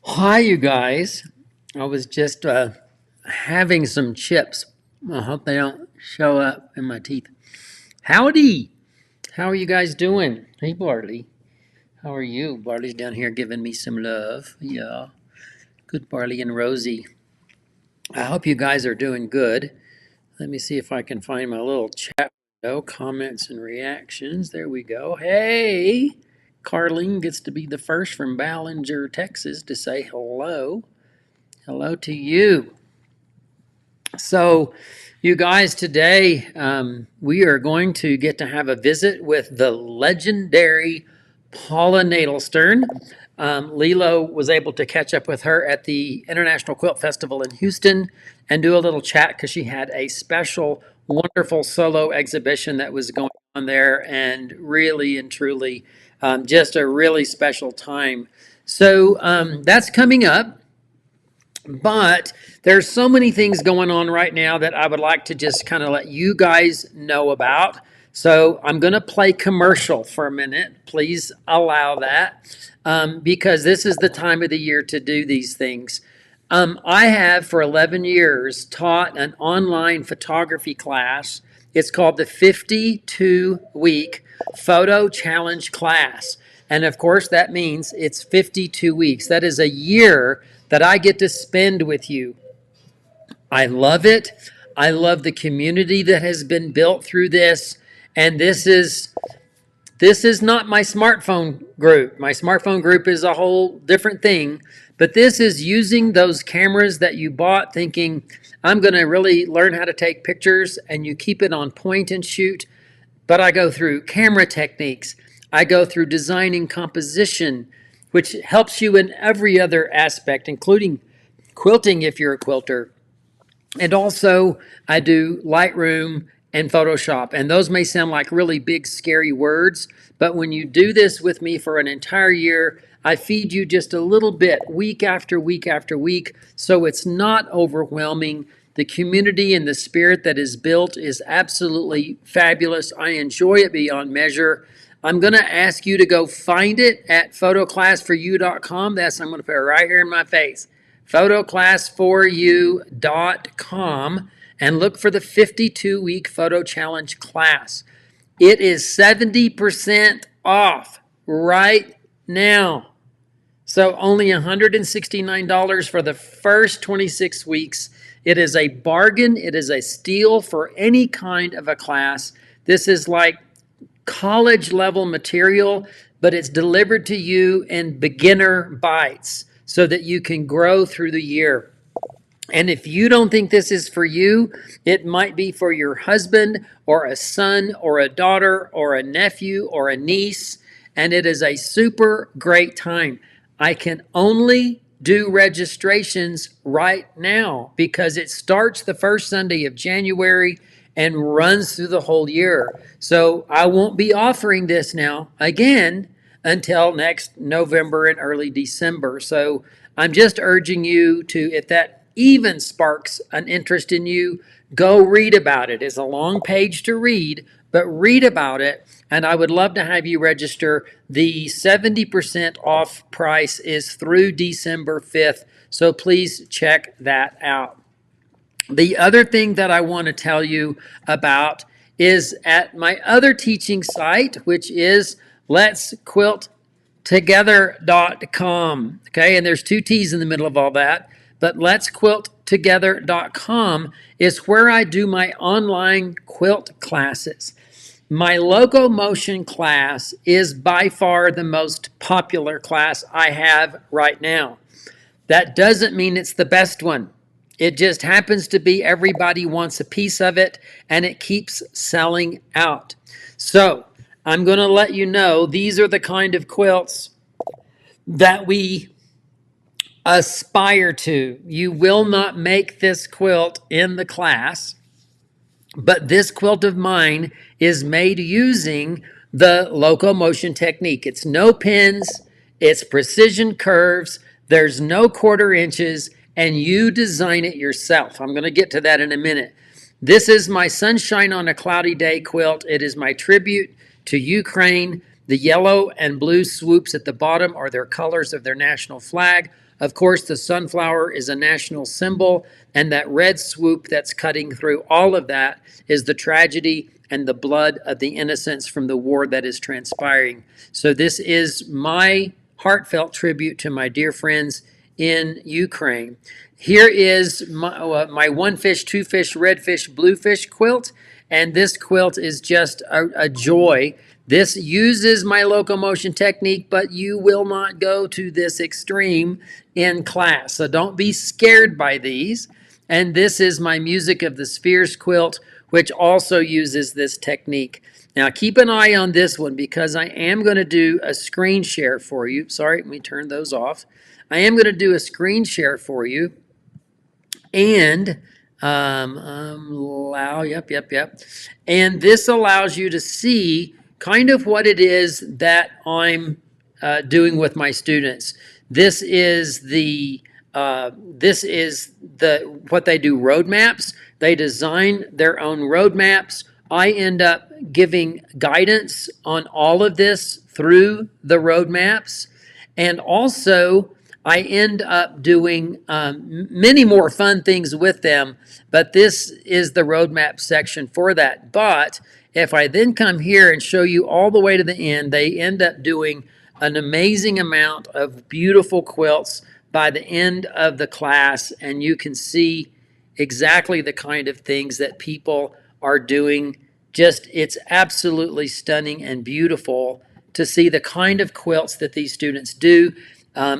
Hi, you guys. I was just having some chips. I hope they don't show up in my teeth. Howdy. How are you guys doing? Hey, Barley. How are you? Barley's down here giving me some love. Yeah. Good, Barley and Rosie. I hope you guys are doing good. Let me see if I can find my little chat window, comments and reactions. There we go. Hey, Carlene gets to be the first from Ballinger, Texas to say hello. Hello to you. So, you guys, today we are going to get to have a visit with the legendary Paula Nadelstern. Lilo was able to catch up with her at the International Quilt Festival in Houston and do a little chat because she had a special, wonderful solo exhibition that was going on there, and really and truly just a really special time. So, that's coming up. But there's so many things going on right now that I would like to just kind of let you guys know about. So I'm going to play commercial for a minute. Please allow that because this is the time of the year to do these things. I have for 11 years taught an online photography class. It's called the 52-week photo challenge class. And of course, that means it's 52 weeks. That is a year that I get to spend with you. I love it. I love the community that has been built through this. And this is not my smartphone group. My smartphone group is a whole different thing. But this is using those cameras that you bought thinking, I'm going to really learn how to take pictures, and you keep it on point and shoot. But I go through camera techniques. I go through designing composition, which helps you in every other aspect, including quilting if you're a quilter. And also, I do Lightroom and Photoshop. And those may sound like really big, scary words, but when you do this with me for an entire year, I feed you just a little bit week after week after week, so it's not overwhelming. The community and the spirit that is built is absolutely fabulous. I enjoy it beyond measure. I'm going to ask you to go find it at photoclassforyou.com. I'm going to put it right here in my face. Photoclassforyou.com and look for the 52-week photo challenge class. It is 70% off right now. So only $169 for the first 26 weeks. It is a bargain. It is a steal for any kind of a class. This is like college level material, but it's delivered to you in beginner bites so that you can grow through the year. And if you don't think this is for you, it might be for your husband or a son or a daughter or a nephew or a niece. And it is a super great time. I can only do registrations right now because it starts the first Sunday of January and runs through the whole year. So I won't be offering this now again until next November and early December. So I'm just urging you to, if that even sparks an interest in you, go read about it. It's a long page to read, but read about it. And I would love to have you register. The 70% off price is through December 5th. So please check that out. The other thing that I want to tell you about is at my other teaching site, which is letsquilttogether.com. Okay, and there's two T's in the middle of all that, but letsquilttogether.com is where I do my online quilt classes. My locomotion class is by far the most popular class I have right now. That doesn't mean it's the best one. It just happens to be everybody wants a piece of it, and it keeps selling out. So I'm going to let you know these are the kind of quilts that we aspire to. You will not make this quilt in the class, but this quilt of mine is made using the locomotion technique. It's no pins, it's precision curves, there's no quarter inches, and you design it yourself. I'm going to get to that in a minute. This is my Sunshine on a Cloudy Day quilt. It is my tribute to Ukraine. The yellow and blue swoops at the bottom are their colors of their national flag. Of course, the sunflower is a national symbol, and that red swoop that's cutting through all of that is the tragedy and the blood of the innocents from the war that is transpiring. So this is my heartfelt tribute to my dear friends in Ukraine. Here is my one fish, two fish, red fish, blue fish quilt, and this quilt is just a joy. This uses my locomotion technique, but you will not go to this extreme in class. So don't be scared by these. And this is my Music of the Spheres quilt, which also uses this technique. Now keep an eye on this one because I am going to do a screen share for you. Sorry, let me turn those off. I am going to do a screen share for you. And allow, yep. And this allows you to see kind of what it is that I'm doing with my students. This is what they do, roadmaps. They design their own roadmaps. I end up giving guidance on all of this through the roadmaps. And also, I end up doing many more fun things with them, but this is the roadmap section for that. But if I then come here and show you all the way to the end, they end up doing an amazing amount of beautiful quilts by the end of the class, and you can see exactly the kind of things that people are doing. Just, it's absolutely stunning and beautiful to see the kind of quilts that these students do.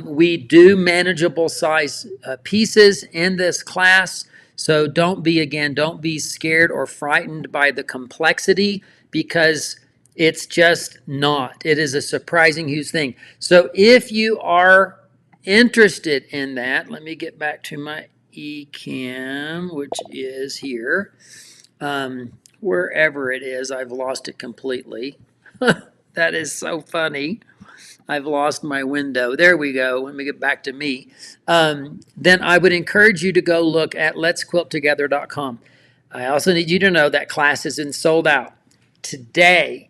We do manageable size pieces in this class, so don't be scared or frightened by the complexity, because it's just not. It is a surprising huge thing. So if you are interested in that, let me get back to my eCam, which is here. Wherever it is, I've lost it completely. That is so funny. I've lost my window. There we go. Let me get back to me. Then I would encourage you to go look at letsquilttogether.com. I also need you to know that class is sold out. Today,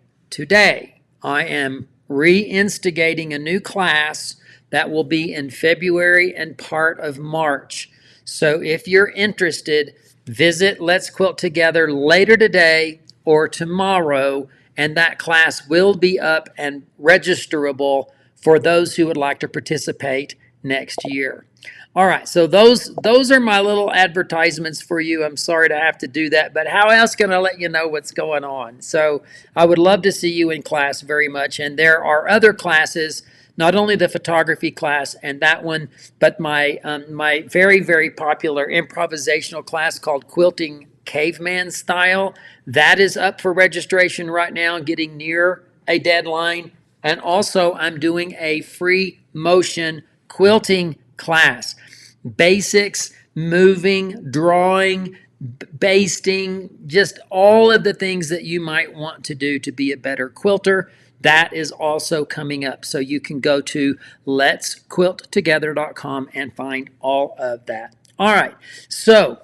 I am reinstigating a new class that will be in February and part of March. So if you're interested, visit Let's Quilt Together later today or tomorrow, and that class will be up and registerable for those who would like to participate next year. All right, so those are my little advertisements for you. I'm sorry to have to do that, but how else can I let you know what's going on? So I would love to see you in class very much, and there are other classes, not only the photography class and that one, but my very, very popular improvisational class called Quilting Caveman Style. That is up for registration right now, getting near a deadline. And also, I'm doing a free motion quilting class. Basics, moving, drawing, basting, just all of the things that you might want to do to be a better quilter. That is also coming up. So you can go to letsquilttogether.com and find all of that. All right. So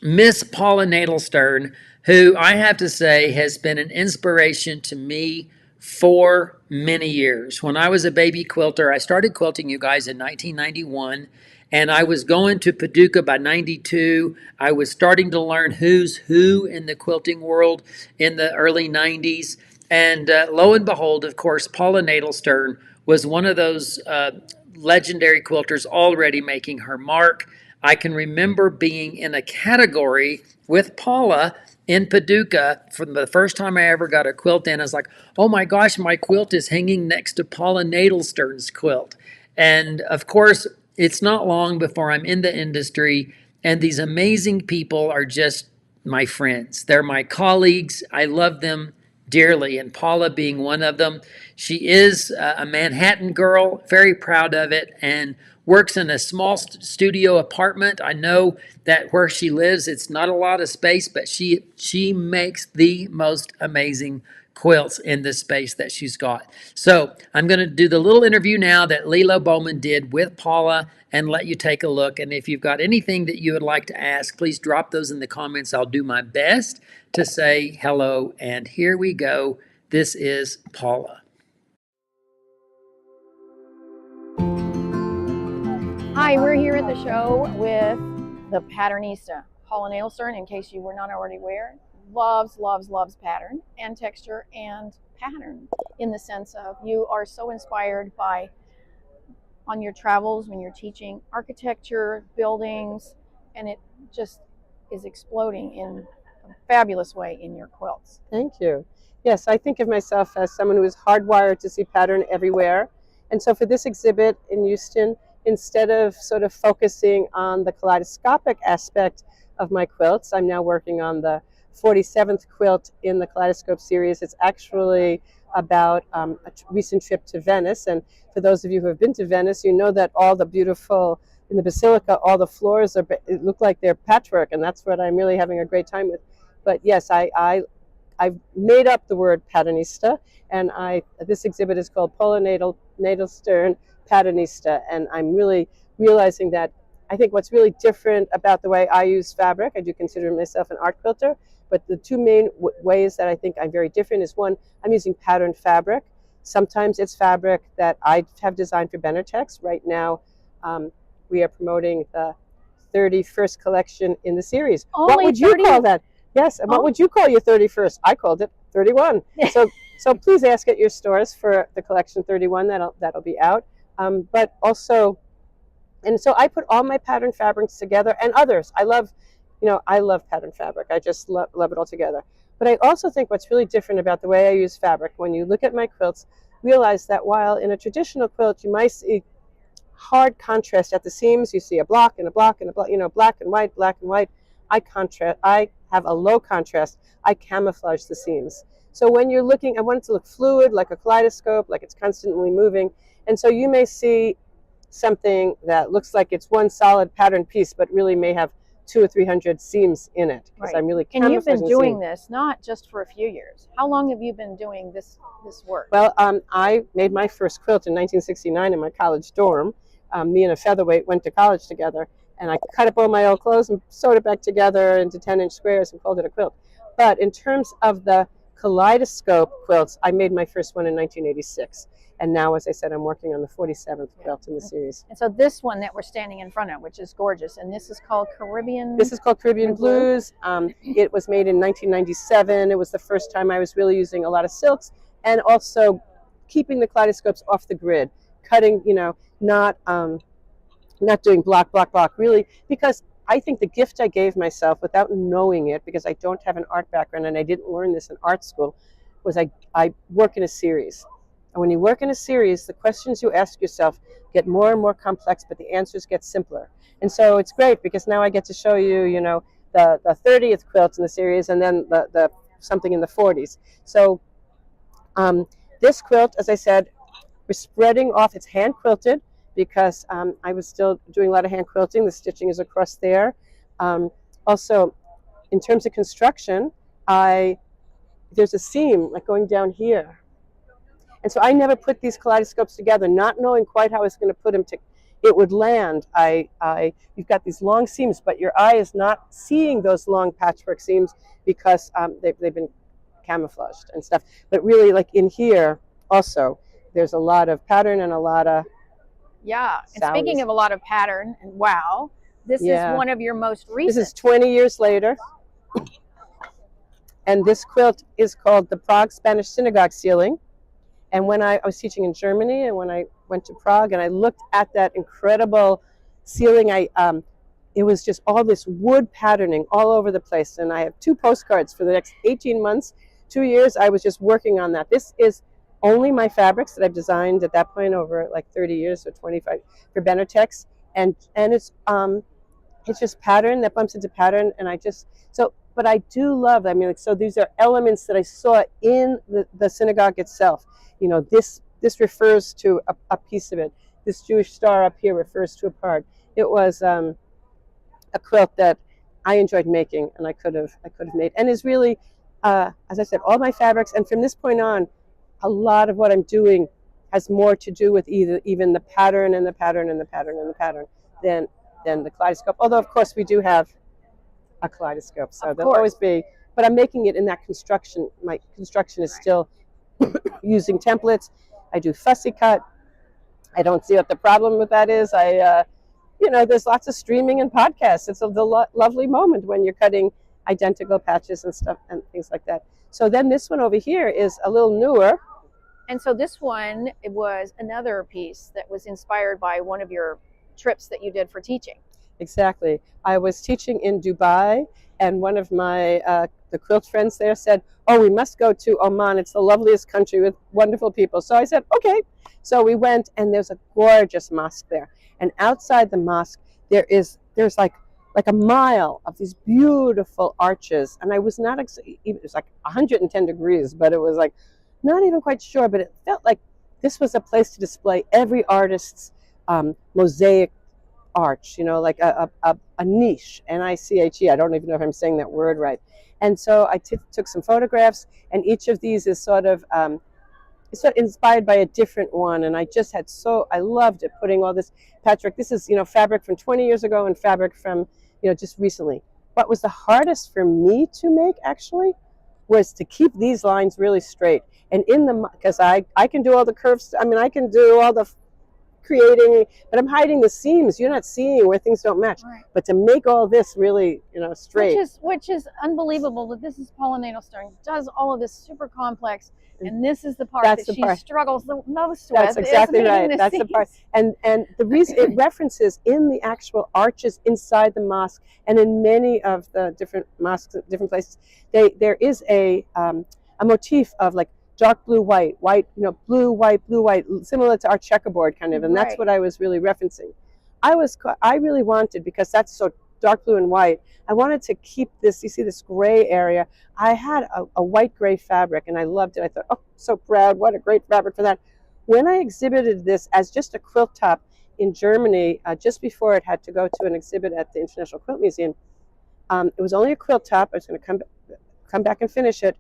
Miss Paula Nadelstern, who I have to say has been an inspiration to me for many years. When I was a baby quilter, I started quilting, you guys, in 1991, and I was going to Paducah by 92. I was starting to learn who's who in the quilting world in the early 90s. And lo and behold, of course, Paula Nadelstern was one of those legendary quilters already making her mark. I can remember being in a category with Paula in Paducah from the first time I ever got a quilt in. I was like, oh my gosh, my quilt is hanging next to Paula Nadelstern's quilt. And of course, it's not long before I'm in the industry, and these amazing people are just my friends. They're my colleagues. I love them dearly, and Paula being one of them. She is a Manhattan girl, very proud of it, and works in a small studio apartment. I know that where she lives, it's not a lot of space, but she makes the most amazing quilts in the space that she's got. So I'm going to do the little interview now that Lilo Bowman did with Paula and let you take a look. And if you've got anything that you would like to ask, please drop those in the comments. I'll do my best to say hello. And here we go. This is Paula. Hi, we're here at the show with the patternista, Paula Nadelstern, in case you were not already aware. Loves pattern and texture and pattern, in the sense of you are so inspired by, on your travels when you're teaching architecture, buildings, and it just is exploding in a fabulous way in your quilts. Thank you. Yes, I think of myself as someone who is hardwired to see pattern everywhere. And so for this exhibit in Houston, instead of sort of focusing on the kaleidoscopic aspect of my quilts, I'm now working on the 47th quilt in the Kaleidoscope series. It's actually about a recent trip to Venice. And for those of you who have been to Venice, you know that all the beautiful, in the Basilica, all the floors look like they're patchwork, and that's what I'm really having a great time with. But yes, I've made up the word patternista, and this exhibit is called Paula Nadelstern Patternista, and I'm really realizing that I think what's really different about the way I use fabric, I do consider myself an art quilter, but the two main ways that I think I'm very different is, one, I'm using patterned fabric. Sometimes it's fabric that I have designed for Benertex. Right now, we are promoting the 31st collection in the series. Only what would you call that? Yes, and what would you call your 31st? I called it 31. So please ask at your stores for the collection 31. That'll be out. But also, and so I put all my pattern fabrics together, and others. I love pattern fabric. I just love it all together. But I also think what's really different about the way I use fabric, when you look at my quilts, realize that while in a traditional quilt you might see hard contrast at the seams, you see a block and a block and a block, black and white, black and white. I have a low contrast. I camouflage the seams. So when you're looking, I want it to look fluid, like a kaleidoscope, like it's constantly moving. And so you may see something that looks like it's one solid pattern piece, but really may have 200 or 300 seams in it. Right. I'm really and you've been doing this not just for a few years. How long have you been doing this work? Well, I made my first quilt in 1969 in my college dorm. Me and a featherweight went to college together, and I cut up all my old clothes and sewed it back together into 10-inch squares and called it a quilt. But in terms of the kaleidoscope quilts, I made my first one in 1986. And now, as I said, I'm working on the 47th quilt in the series. And so this one that we're standing in front of, which is gorgeous, and this is called Caribbean? This is called Caribbean Blues. It was made in 1997. It was the first time I was really using a lot of silks, and also keeping the kaleidoscopes off the grid, cutting, not doing block, really, because I think the gift I gave myself without knowing it, because I don't have an art background and I didn't learn this in art school, was I work in a series. And when you work in a series, the questions you ask yourself get more and more complex, but the answers get simpler. And so it's great because now I get to show you, the 30th quilt in the series, and then the something in the 40s. So this quilt, as I said, we're spreading off. It's hand quilted because I was still doing a lot of hand quilting. The stitching is across there. Also, in terms of construction, there's a seam like going down here. And so I never put these kaleidoscopes together, not knowing quite how I was going to put them it would land. You've got these long seams, but your eye is not seeing those long patchwork seams because they've been camouflaged and stuff. But really, like in here, also, there's a lot of pattern and a lot of And speaking of a lot of pattern, and wow, this is one of your most recent. This is 20 years later. And this quilt is called the Prague Spanish Synagogue Ceiling. And when I was teaching in Germany, and when I went to Prague and I looked at that incredible ceiling, it was just all this wood patterning all over the place. And I have 2 postcards for the next 18 months, 2 years. I was just working on that. This is only my fabrics that I've designed at that point over like 30 years or 25 for Benertex. And it's just pattern that bumps into pattern. And but I do love, so these are elements that I saw in the synagogue itself. This refers to a piece of it. This Jewish star up here refers to a part. It was a quilt that I enjoyed making, and I could have made. And is really, as I said, all my fabrics. And from this point on, a lot of what I'm doing has more to do with even the pattern and the pattern and the pattern and the pattern than the kaleidoscope. Although, of course, we do have a kaleidoscope, so there'll always be. But I'm making it in that construction. My construction is still using templates. I do fussy cut. I don't see what the problem with that is. there's lots of streaming and podcasts. It's lovely moment when you're cutting identical patches and stuff and things like that. So then this one over here is a little newer. And so this one, it was another piece that was inspired by one of your trips that you did for teaching. Exactly. I was teaching in Dubai, and one of my the quilt friends there said, "Oh, we must go to Oman. It's the loveliest country with wonderful people." So I said, "Okay." So we went, and there's a gorgeous mosque there. And outside the mosque, there's like a mile of these beautiful arches. And I was not it was like 110 degrees, but it was like not even quite sure. But it felt like this was a place to display every artist's mosaic arch, like a niche, N-I-C-H-E. I don't even know if I'm saying that word right. And so I took some photographs, and each of these is sort of inspired by a different one. And I loved it, putting all this patchwork. This is, fabric from 20 years ago and fabric from, just recently. What was the hardest for me to make, actually, was to keep these lines really straight. And because I can do all the curves, I can do all the creating, but I'm hiding the seams. You're not seeing where things don't match. Right. But to make all this really, straight. Which is unbelievable that this is Paula Nadelstern, does all of this super complex, and this is the part that she struggles the most with. That's exactly right. That's the part. And the reason it references in the actual arches inside the mosque, and in many of the different mosques, different places, there is a motif of like dark blue, white, blue, white, similar to our checkerboard kind of, and that's what I was really referencing. I really wanted, because that's so dark blue and white, I wanted to keep this, you see this gray area. I had a white gray fabric, and I loved it. I thought, oh, so proud, what a great fabric for that. When I exhibited this as just a quilt top in Germany, just before it had to go to an exhibit at the International Quilt Museum, it was only a quilt top. I was going to come back and finish it.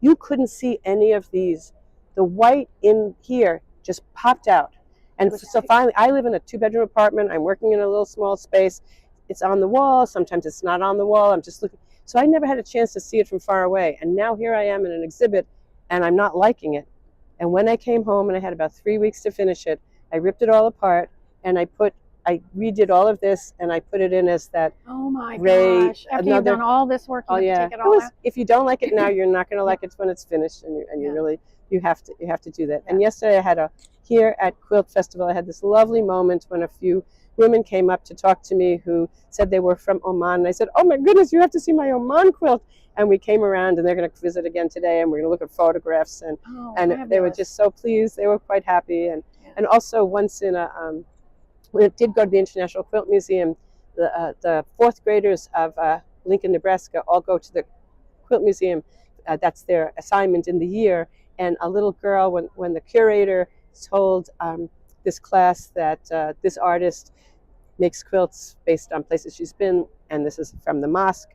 You couldn't see any of these. The white in here just popped out. And so finally, I live in a 2-bedroom apartment. I'm working in a little small space. It's on the wall. Sometimes it's not on the wall. I'm just looking. So I never had a chance to see it from far away. And now here I am in an exhibit, and I'm not liking it. And when I came home and I had about 3 weeks to finish it, I ripped it all apart, and I redid all of this, and I put it in as that. Oh my gray, gosh! After you've done all this work, you take it all out. If you don't like it now, you're not going to like it when it's finished, and you have to do that. Yeah. And yesterday I had here at Quilt Festival, I had this lovely moment when a few women came up to talk to me who said they were from Oman, and I said, "Oh my goodness, you have to see my Oman quilt." And we came around, and they're going to visit again today, and we're going to look at photographs, and they were just so pleased. They were quite happy, and also once when it did go to the International Quilt Museum, the 4th graders of Lincoln, Nebraska all go to the Quilt Museum. That's their assignment in the year. And a little girl, when the curator told this class that this artist makes quilts based on places she's been, and this is from the mosque,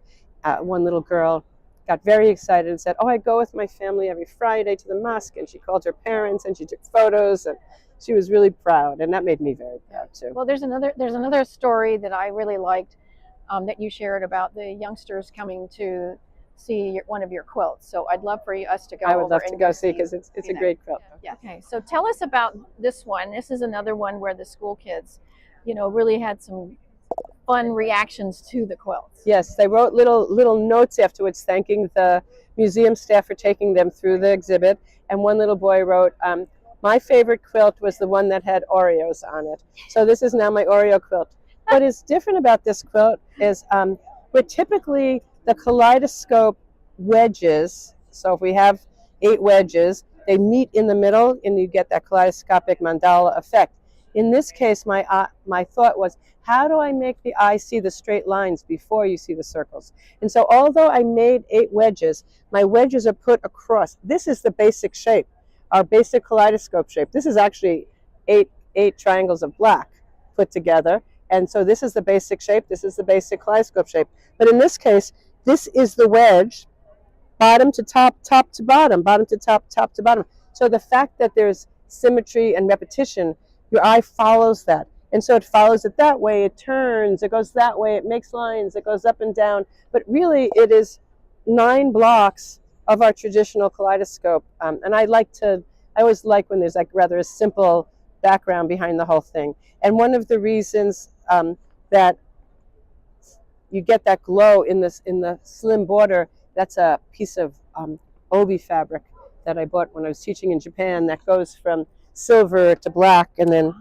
one little girl got very excited and said, "Oh, I go with my family every Friday to the mosque." And she called her parents, and she took photos, and she was really proud, and that made me very proud too. Well, there's another story that I really liked that you shared about the youngsters coming to see one of your quilts. So I'd love for us to go. I would love to go see, because it's a great quilt. Yeah. Okay. So tell us about this one. This is another one where the school kids, really had some fun reactions to the quilts. Yes, they wrote little notes afterwards thanking the museum staff for taking them through the exhibit. And one little boy wrote, "My favorite quilt was the one that had Oreos on it. So this is now my Oreo quilt." What is different about this quilt is we're typically the kaleidoscope wedges. So if we have 8 wedges, they meet in the middle, and you get that kaleidoscopic mandala effect. In this case, my thought was, how do I make the eye see the straight lines before you see the circles? And so although I made 8 wedges, my wedges are put across. This is the basic shape, our basic kaleidoscope shape. This is actually eight triangles of black put together. And so this is the basic shape. This is the basic kaleidoscope shape. But in this case, this is the wedge, bottom to top, top to bottom, bottom to top, top to bottom. So the fact that there's symmetry and repetition, your eye follows that. And so it follows it that way, it turns, it goes that way, it makes lines, it goes up and down. But really, it is 9 blocks of our traditional kaleidoscope. And I always like when there's like rather a simple background behind the whole thing. And one of the reasons that you get that glow in the slim border. That's a piece of obi fabric that I bought when I was teaching in Japan. That goes from silver to black, and then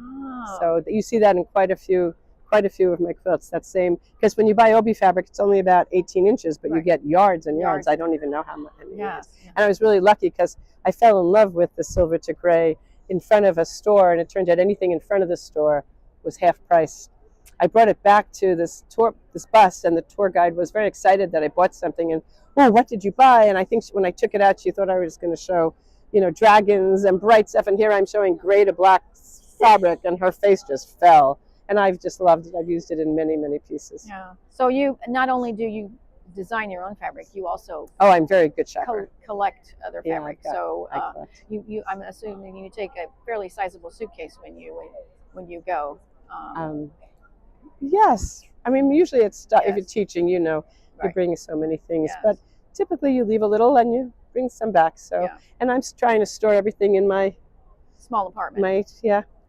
so you see that in quite a few of my quilts. That same, because when you buy obi fabric, it's only about 18 inches, but you get yards and yards. I don't even know how many. Yes. And I was really lucky because I fell in love with the silver to gray in front of a store, and it turned out anything in front of the store was half price. I brought it back to this bus, and the tour guide was very excited that I bought something. And, oh, what did you buy? And I think when I took it out, she thought I was going to show, dragons and bright stuff. And here I'm showing gray to black fabric, and her face just fell. And I've just loved it. I've used it in many, many pieces. Yeah. So you not only do you design your own fabric, you also I'm very good shopper. Collect other fabric. I so collect. I'm assuming you take a fairly sizable suitcase when you go. Yes. I mean, usually it's stuff. Yes. If you're teaching, you bring so many things. Yes. But typically you leave a little and you bring some back. So, and I'm trying to store everything in my small apartment. My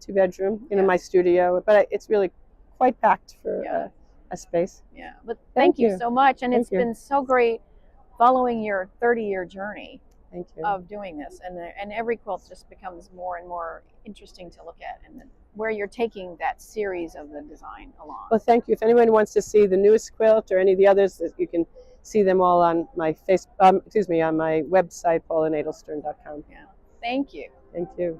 2-bedroom, my studio. But it's really quite packed for a space. Yeah. But thank you so much. And it's been so great following your 30-year journey. Thank you. Of doing this, and every quilt just becomes more and more interesting to look at, and where you're taking that series of the design along. Well, thank you. If anyone wants to see the newest quilt or any of the others, you can see them all on my on my website, paulanadelstern.com. Yeah. Thank you. Thank you.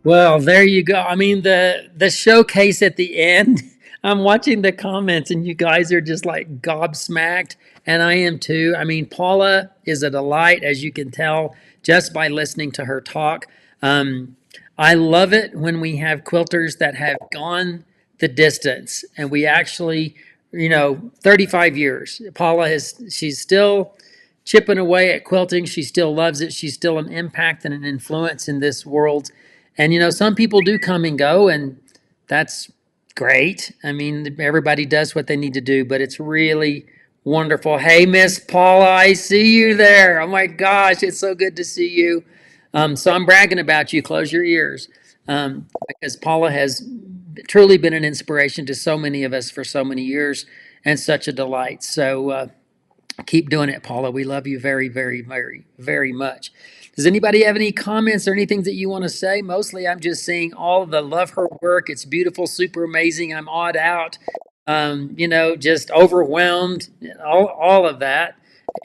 Well, there you go. I mean, the showcase at the end, I'm watching the comments and you guys are just like gobsmacked, and I am too. I mean, Paula is a delight, as you can tell just by listening to her talk. Um, I love it when we have quilters that have gone the distance and we actually, 35 years. She's still chipping away at quilting. She still loves it. She's still an impact and an influence in this world. And some people do come and go, and that's great. I mean, everybody does what they need to do, but it's really wonderful. Hey, Miss Paula, I see you there. Oh my gosh, it's so good to see you. So I'm bragging about you. Close your ears, because Paula has truly been an inspiration to so many of us for so many years, and such a delight. So keep doing it, Paula. We love you very, very, very, very much. Does anybody have any comments or anything that you want to say? Mostly, I'm just saying all of the love her work. It's beautiful, super amazing. I'm awed out, just overwhelmed, all of that.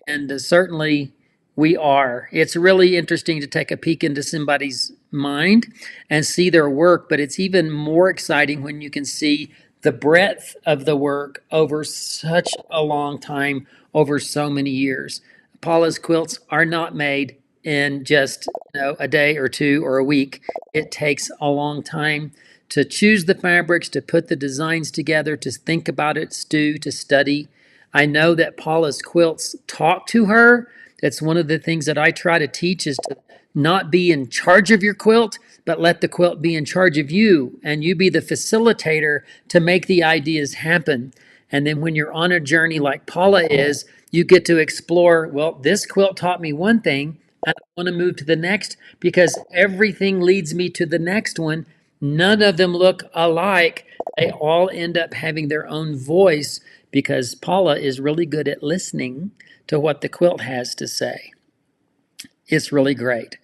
And certainly we are. It's really interesting to take a peek into somebody's mind and see their work, but it's even more exciting when you can see the breadth of the work over such a long time, over so many years. Paula's quilts are not made in just a day or two or a week. It takes a long time to choose the fabrics, to put the designs together, to think about it, stew, to study. I know that Paula's quilts talk to her. That's one of the things that I try to teach, is to not be in charge of your quilt, but let the quilt be in charge of you, and you be the facilitator to make the ideas happen. And then when you're on a journey like Paula is, you get to explore, well, this quilt taught me one thing, and I want to move to the next because everything leads me to the next one. None of them look alike. They all end up having their own voice because Paula is really good at listening to what the quilt has to say. It's really great.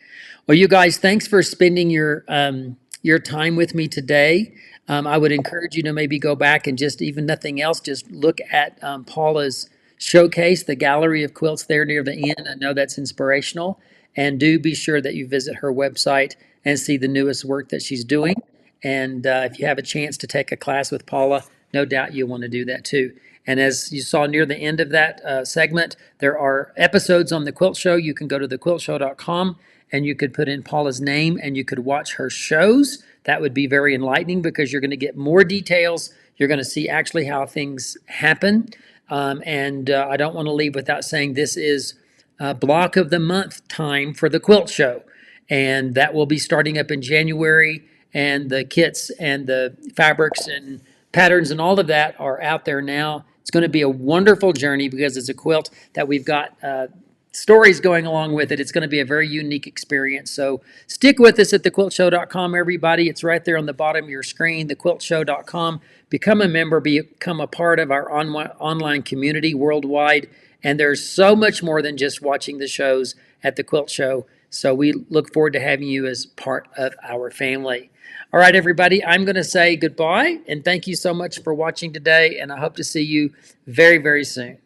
Well, you guys, thanks for spending your time with me today. I would encourage you to maybe go back and just, even nothing else, just look at Paula's showcase, the gallery of quilts there near the end. I know that's inspirational. And do be sure that you visit her website and see the newest work that she's doing. And if you have a chance to take a class with Paula, no doubt you'll want to do that too. And as you saw near the end of that segment, there are episodes on the Quilt Show. You can go to thequiltshow.com and you could put in Paula's name and you could watch her shows. That would be very enlightening because you're going to get more details. You're going to see actually how things happen. And I don't want to leave without saying this is block of the month time for the Quilt Show. And that will be starting up in January. And the kits and the fabrics and patterns and all of that are out there now. It's going to be a wonderful journey because it's a quilt that we've got stories going along with it. It's going to be a very unique experience. So stick with us at thequiltshow.com, everybody. It's right there on the bottom of your screen, thequiltshow.com. Become a member, become a part of our online community worldwide. And there's so much more than just watching the shows at the Quilt Show. So we look forward to having you as part of our family. All right, everybody, I'm going to say goodbye and thank you so much for watching today. And I hope to see you very, very soon.